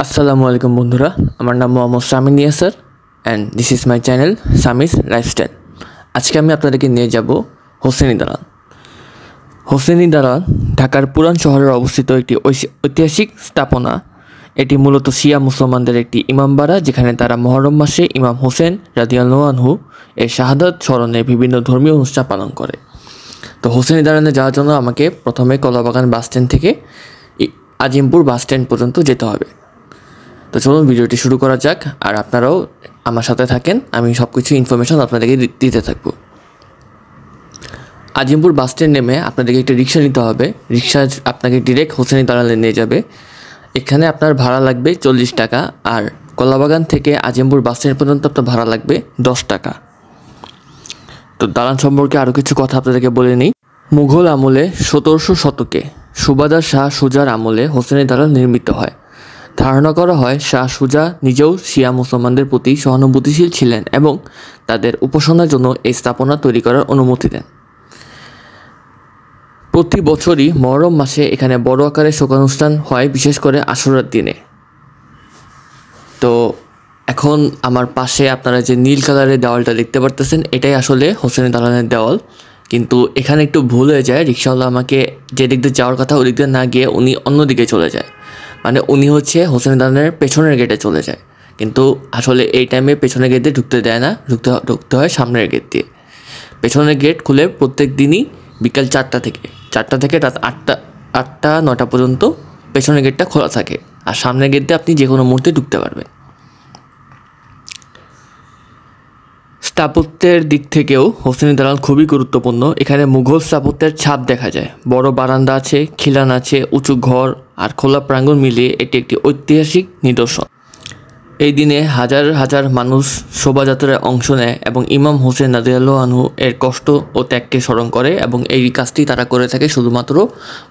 আসসালামু আলাইকুম বন্ধুরা, আমার নাম Mohammad Shamin Yasar and this is my channel Sami's lifestyle. আজকে আমি আপনাদেরকে নিয়ে যাব হোসেনি দালান। হোসেনি দালান ঢাকার পুরান শহরে অবস্থিত একটি ঐতিহাসিক স্থাপনা। এটি মূলত শিয়া মুসলমানদের একটি ইমামবাড়া, যেখানে তারা মহরম মাসে ইমাম হোসেন রাদিয়াল্লাহু আনহু এর শাহাদাত স্মরণে বিভিন্ন ধর্মীয় অনুষ্ঠান পালন করে। তো হোসেনি দালানে যাওয়ার জন্য আমাকে প্রথমে কলাবাগান বাস স্ট্যান্ড থেকে আজিমপুর বাস স্ট্যান্ড পর্যন্ত যেতে হবে। তো চলুন ভিডিওটি শুরু করা যাক, আর আপনারাও আমার সাথে থাকেন, আমি সব কিছু ইনফরমেশন আপনাদেরকে দিতে থাকবো। আজিমপুর বাস স্ট্যান্ড নেমে আপনাদেরকে একটা রিক্সা নিতে হবে। রিক্সা আপনাকে ডিরেক্ট হোসেনি দালানে নিয়ে যাবে। এখানে আপনার ভাড়া লাগবে 40 টাকা, আর কলাবাগান থেকে আজিমপুর বাস স্ট্যান্ড পর্যন্ত আপনার ভাড়া লাগবে 10 টাকা। তো দালান সম্পর্কে আরও কিছু কথা আপনাদেরকে বলে নিই। মুঘল আমলে 1700 শতকে সুবাদার শাহ সুজার আমলে হোসেনি দালান নির্মিত হয়। ধারণা করা হয় শাহ সুজা নিজেও শিয়া মুসলমানদের প্রতি সহানুভূতিশীল ছিলেন এবং তাদের উপাসনার জন্য এই স্থাপনা তৈরি করার অনুমতি দেন। প্রতি বছরই মহরম মাসে এখানে বড় আকারে শোকানুষ্ঠান হয়, বিশেষ করে আশুরার দিনে। তো এখন আমার পাশে আপনারা যে নীল কালারের দেওয়ালটা দেখতে পারতেছেন, এটাই আসলে হোসেনি দালানের দেওয়াল। কিন্তু এখানে একটু ভুল হয়ে যায়, রিক্সাওয়ালা আমাকে যে দিক দিয়ে যাওয়ার কথা ওই দিক দিয়ে না গিয়ে উনি অন্যদিকে চলে যায়। মানে উনি হোসেনি দালানের পেছনের গেটে চলে যায়, কিন্তু আসলে এই টাইমে পেছনের গেট দিয়ে ঢুকতে দেয় না, ঢুকতে হয় সামনের গেট দিয়ে। পেছনের গেট খুলে প্রত্যেক দিনই বিকাল 4টা থেকে রাত 8টা-9টা পর্যন্ত পেছনের গেটটা খোলা থাকে, আর সামনের গেট দিয়ে আপনি যে কোনো মুহূর্তে ঢুকতে পারবেন। স্থাপত্যের দিক থেকেও হোসেনি দালান খুবই গুরুত্বপূর্ণ। এখানে মুঘল স্থাপত্যের ছাপ দেখা যায়। বড় বারান্দা আছে, খিলান আছে, উঁচু ঘর আর খোলা প্রাঙ্গণ মিলিয়ে এটি একটি ঐতিহাসিক নিদর্শন। এই দিনে হাজার হাজার মানুষ শোভাযাত্রায় অংশ নেয় এবং ইমাম হোসেন রাদিয়াল্লাহু আনহু এর কষ্ট ও ত্যাগকে স্মরণ করে, এবং এই কাজটি তারা করে থাকে শুধুমাত্র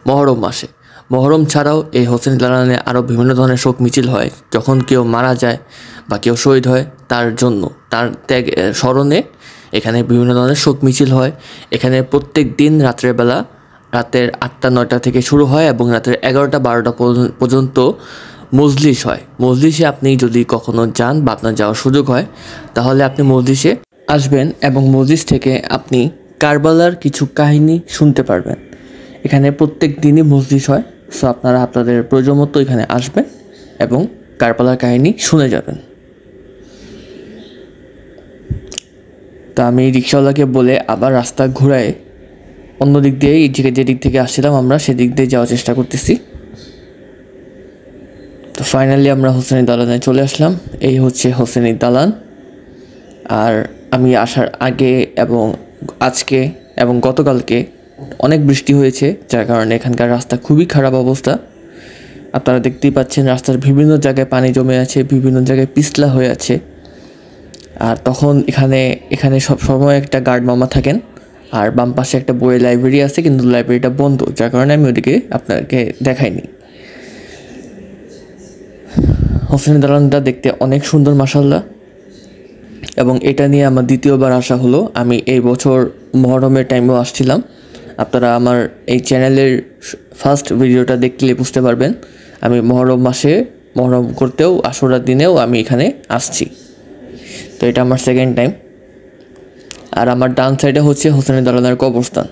মহরম মাসে। মহরম ছাড়াও এই হোসেনি দালানে আরও বিভিন্ন ধরনের শোক মিছিল হয়। যখন কেউ মারা যায় বা কেউ শহীদ হয়, তার জন্য তার ত্যাগ স্মরণে এখানে বিভিন্ন ধরনের শোক মিছিল হয়। এখানে প্রত্যেক দিন রাতের 8টা-9টা থেকে শুরু হয় এবং রাতের 11টা-12টা পর্যন্ত মজলিস হয়। মজলিসে আপনি যদি কখনো যান বা আপনার যাওয়ার সুযোগ হয়, তাহলে আপনি মজলিসে আসবেন এবং মজলিস থেকে আপনি কারবালার কিছু কাহিনী শুনতে পারবেন। এখানে প্রত্যেক দিনই মজলিস হয়, সো আপনারা আপনাদের প্রয়োজন মতো এখানে আসবেন এবং কারবালার কাহিনী শুনে যাবেন। তা আমি রিক্সাওয়ালাকে বলে আবার রাস্তা ঘুরায় অন্য দিক দিয়ে, যে দিক থেকে আসছিলাম আমরা সেদিক দিয়ে যাওয়ার চেষ্টা করতেছি। তো ফাইনালি আমরা হোসেনি দালানে চলে আসলাম। এই হচ্ছে হোসেনি দালান। আর আমি আসার আগে এবং আজকে এবং গতকালকে অনেক বৃষ্টি হয়েছে, যার কারণে এখানকার রাস্তা খুবই খারাপ অবস্থা। আপনারা দেখতেই পাচ্ছেন রাস্তার বিভিন্ন জায়গায় পানি জমে আছে, বিভিন্ন জায়গায় পিছলা হয়ে আছে। আর তখন এখানে সব সময় একটা গার্ড মামা থাকেন, আর বাম পাশে একটা বইয়ের লাইব্রেরি আছে, কিন্তু লাইব্রেরিটা বন্ধ, যার কারণে আমি ওদিকে আপনাকে দেখাইনি। হোসেনি দালানটা দেখতে অনেক সুন্দর মাশাআল্লাহ, এবং এটা নিয়ে আমার দ্বিতীয়বার আসা হলো। আমি এই বছর মহরমের টাইমেও আসছিলাম। আপনারা আমার এই চ্যানেলের ফার্স্ট ভিডিওটা দেখলে বুঝতে পারবেন আমি মহরম মাসে মহরম করতেও আশুরার দিনেও আমি এখানে আসছি। তো এটা আমার সেকেন্ড টাইম। আর আমার ডান সাইডে হচ্ছে হোসেনি দালানের কবরস্থান।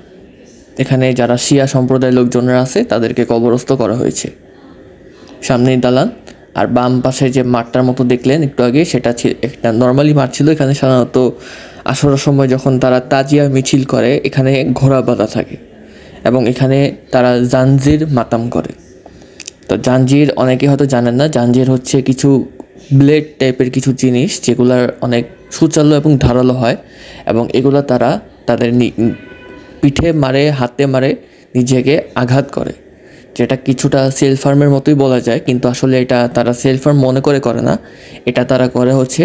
এখানে যারা শিয়া সম্প্রদায়ের লোকজনরা আছে তাদেরকে কবরস্থ করা হয়েছে। সামনেই দালান, আর বাম পাশে যে মাঠটার মতো দেখলেন একটু আগে, সেটা একটা নর্মালি মাঠ ছিল। এখানে সাধারণত আশুরার সময় যখন তারা তাজিয়া মিছিল করে, এখানে ঘোড়া বাঁধা থাকে এবং এখানে তারা জাঞ্জির মাতাম করে। তো জাঞ্জির অনেকে হয়তো জানেন না, জাঞ্জির হচ্ছে কিছু ব্লেড টাইপের কিছু জিনিস যেগুলার অনেক সুচালো এবং ধারালো হয়, এবং এগুলো তারা তাদের পিঠে মারে, হাতে মারে, নিজেকে আঘাত করে, যেটা কিছুটা সেলফ হার্মের মতোই বলা যায়। কিন্তু আসলে এটা তারা সেলফ হার্ম মনে করে না, এটা তারা করে হচ্ছে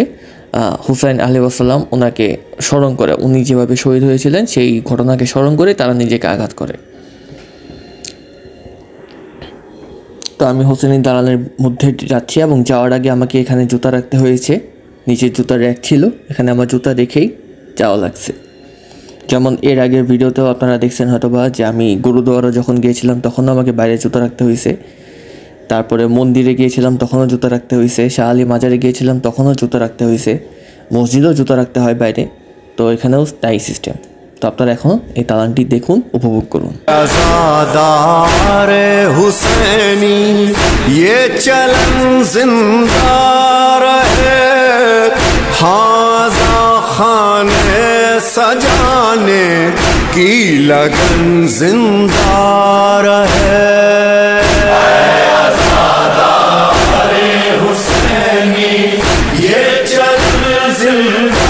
হুসাইন আলাইহিসসালাম ওনাকে স্মরণ করে, উনি যেভাবে শহীদ হয়েছিলেন সেই ঘটনাকে স্মরণ করে তারা নিজেকে আঘাত করে। তো আমি হোসেনি দালানের মধ্যে যাচ্ছি, এবং যাওয়ার আগে আমাকে এখানে জুতা রাখতে হয়েছে। নিচের জুতার র্যাক ছিল, এখানে আমার জুতা রেখেই যাওয়া লাগছে। যেমন এর আগের ভিডিওতেও আপনারা দেখছেন হয়তোবা যে আমি গুরুদুয়ারা যখন গিয়েছিলাম তখনও আমাকে বাইরে জুতা রাখতে হয়েছে। তারপরে মন্দিরে গিয়েছিলাম তখনও জুতা রাখতে হয়েছে, শাহ আলী মাজারে গিয়েছিলাম তখনও জুতা রাখতে হয়েছে, মসজিদেও জুতা রাখতে হয় বাইরে, তো এখানেও তাই সিস্টেম। তো আপনারা এখন এই দালানটি দেখুন, উপভোগ করুন। আজাদারে হুসैनी ये चलन जिंदा रहे, हाजा खाने सजाने की लगन जिंदा रहे। आजादारे हुसैनी ये चलन जिंदा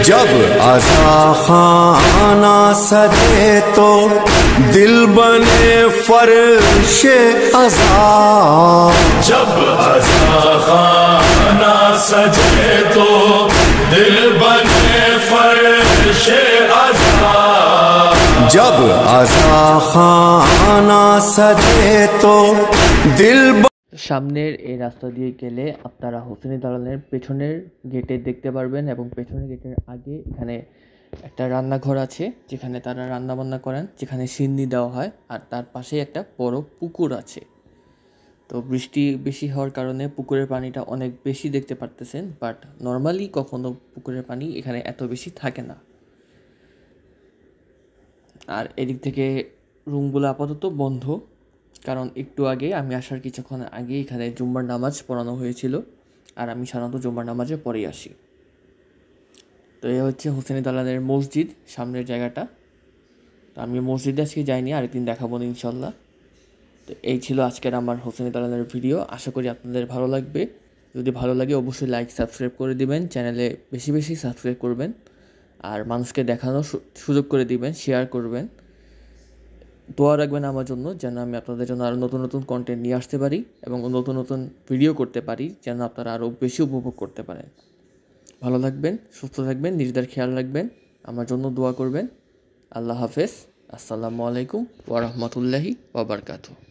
जब अज़ा खाना सजे तो दिल बने फर्शे अज़ा, जब अज़ा खाना सजे तो दिल बने फर्शे अज़ा, जब अज़ा खाना सजे तो दिल। সামনের এই রাস্তা দিয়ে গেলে আপনারা হোসেনি দালানের পেছনের গেটে দেখতে পারবেন, এবং পেছনের গেটের আগে এখানে একটা রান্নাঘর আছে যেখানে তারা রান্না বান্না করেন, যেখানে সিন্নি দেওয়া হয়, আর তার পাশে একটা বড় পুকুর আছে। তো বৃষ্টি বেশি হওয়ার কারণে পুকুরের পানিটা অনেক বেশি দেখতে পারতেছেন, বাট নর্মালি কখনো পুকুরের পানি এখানে এত বেশি থাকে না। আর এদিক থেকে রুমগুলো আপাতত বন্ধ, কারণ একটু আগে আমি আসার কিছুক্ষণ আগে এখানে জুম্মার নামাজ পড়ানো হয়েছিল, আর আমি সাধারণত জুম্মার নামাজে পড়েই আসি। তো এই হচ্ছে হোসেনি দালানের মসজিদ, সামনের জায়গাটা। তো আমি মসজিদে আজকে যাইনি, আরেকদিন দেখাবো ইনশাল্লাহ। তো এই ছিল আজকের আমার হোসেনি দালানের ভিডিও, আশা করি আপনাদের ভালো লাগবে। যদি ভালো লাগে অবশ্যই লাইক সাবস্ক্রাইব করে দিবেন, চ্যানেলে বেশি বেশি সাবস্ক্রাইব করবেন, আর মানুষকে দেখানোর সুযোগ করে দিবেন, শেয়ার করবেন। দোয়া রাখবেন আমার জন্য, যেন আমি আপনাদের জন্য আরও নতুন নতুন কন্টেন্ট নিয়ে আসতে পারি এবং নতুন নতুন ভিডিও করতে পারি, যেন আপনারা আরও বেশি উপভোগ করতে পারেন। ভালো থাকবেন, সুস্থ থাকবেন, নিজেদের খেয়াল রাখবেন, আমার জন্য দোয়া করবেন। আল্লাহ হাফেজ, আসসালামু আলাইকুম ওয়া রাহমাতুল্লাহি ওয়া বারাকাতুহু।